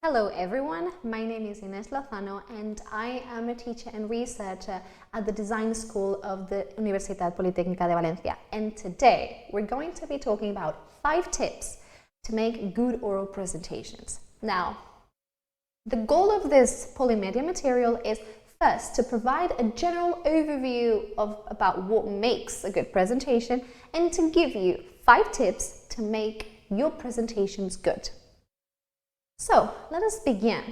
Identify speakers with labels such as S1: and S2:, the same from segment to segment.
S1: Hello everyone, my name is Inés Lozano and I am a teacher and researcher at the Design School of the Universidad Polytechnica de Valencia, and today we're going to be talking about 5 tips to make good oral presentations. Now, the goal of this polymedia material is first to provide a general overview about what makes a good presentation and to give you 5 tips to make your presentations good. So let us begin.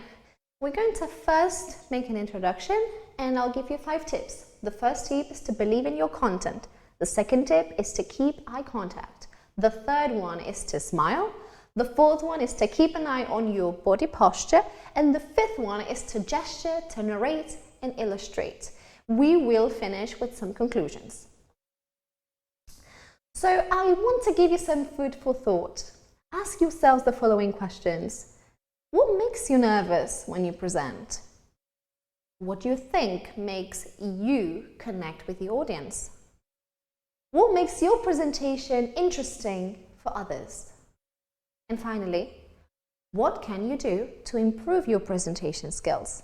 S1: We're going to first make an introduction and I'll give you 5 tips. The first tip is to believe in your content. The second tip is to keep eye contact. The third one is to smile. The fourth one is to keep an eye on your body posture. And the fifth one is to gesture, to narrate and illustrate. We will finish with some conclusions. So I want to give you some food for thought. Ask yourselves the following questions. What makes you nervous when you present? What do you think makes you connect with the audience? What makes your presentation interesting for others? And finally, what can you do to improve your presentation skills?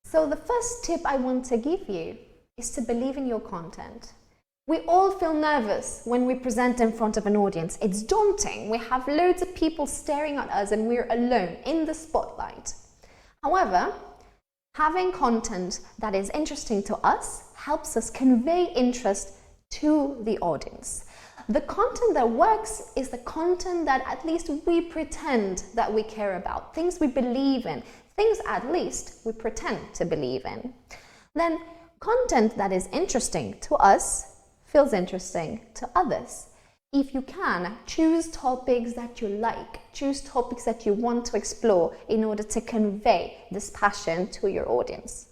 S1: So the first tip I want to give you is to believe in your content. We all feel nervous when we present in front of an audience. It's daunting. We have loads of people staring at us and we're alone in the spotlight. However, having content that is interesting to us helps us convey interest to the audience. The content that works is the content that at least we pretend that we care about, things we believe in, things at least we pretend to believe in. Then content that is interesting to us feels interesting to others. If you can, choose topics that you like, choose topics that you want to explore in order to convey this passion to your audience.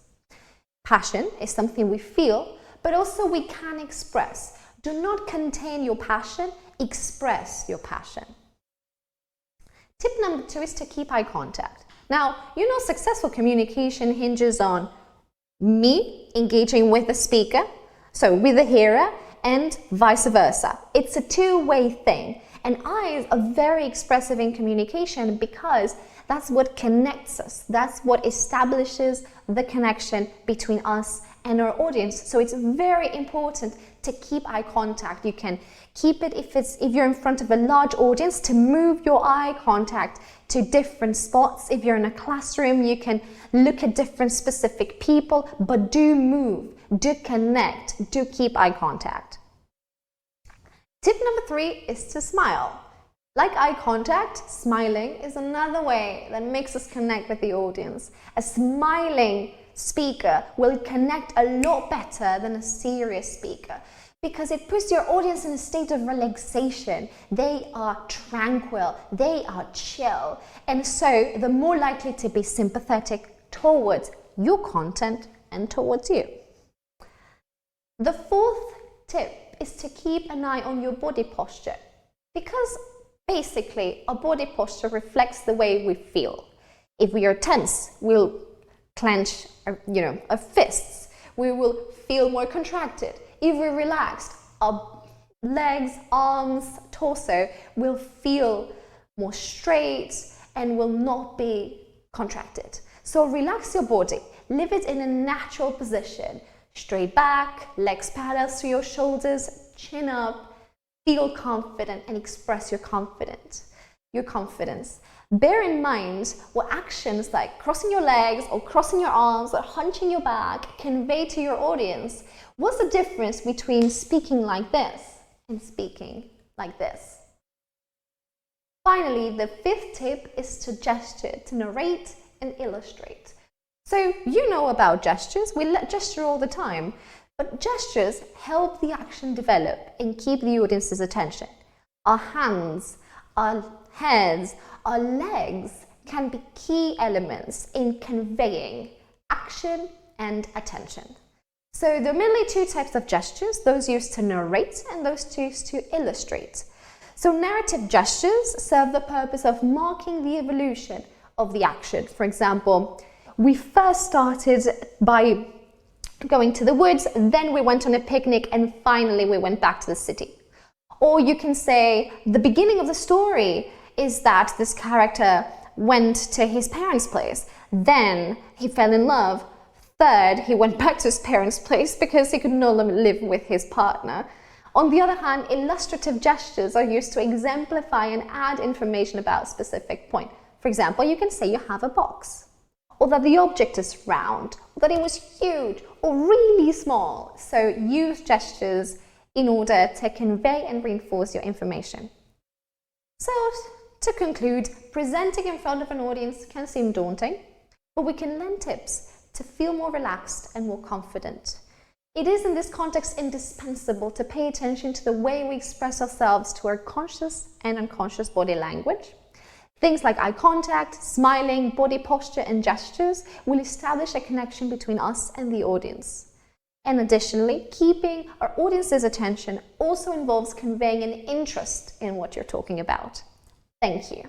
S1: Passion is something we feel, but also we can express. Do not contain your passion, express your passion. Tip number 2 is to keep eye contact. Now, you know, successful communication hinges on me engaging with the speaker, so with the hearer, and vice versa. It's a two-way thing. And eyes are very expressive in communication because that's what connects us. That's what establishes the connection between us and our audience. So it's very important to keep eye contact. You can keep it if you're in front of a large audience, to move your eye contact to different spots. If you're in a classroom, you can look at different specific people, but do move, do connect, do keep eye contact. Tip number 3 is to smile. Like eye contact, smiling is another way that makes us connect with the audience. A smiling speaker will connect a lot better than a serious speaker because it puts your audience in a state of relaxation. They are tranquil, they are chill, and so they're more likely to be sympathetic towards your content and towards you. The fourth tip is to keep an eye on your body posture, because basically our body posture reflects the way we feel. If we are tense, we'll clench our fists. We will feel more contracted. If we're relaxed, our legs, arms, torso will feel more straight and will not be contracted. So relax your body, leave it in a natural position. Straight back, legs parallel to your shoulders, chin up, feel confident and express your confidence. Bear in mind what actions like crossing your legs or crossing your arms or hunching your back convey to your audience. What's the difference between speaking like this and speaking like this? Finally, the 5th tip is to gesture, to narrate and illustrate. So you know about gestures, we gesture all the time, but gestures help the action develop and keep the audience's attention. Our hands, our heads, our legs can be key elements in conveying action and attention. So there are mainly 2 types of gestures, those used to narrate and those used to illustrate. So narrative gestures serve the purpose of marking the evolution of the action. For example, we first started by going to the woods, then we went on a picnic, and finally we went back to the city. Or you can say the beginning of the story is that this character went to his parents' place, then he fell in love, third, he went back to his parents' place because he could no longer live with his partner. On the other hand, illustrative gestures are used to exemplify and add information about a specific point. For example, you can say you have a box, or that the object is round, or that it was huge or really small. So use gestures in order to convey and reinforce your information. So to conclude, presenting in front of an audience can seem daunting, but we can learn tips to feel more relaxed and more confident. It is in this context indispensable to pay attention to the way we express ourselves to our conscious and unconscious body language. Things like eye contact, smiling, body posture and gestures will establish a connection between us and the audience. And additionally, keeping our audience's attention also involves conveying an interest in what you're talking about. Thank you.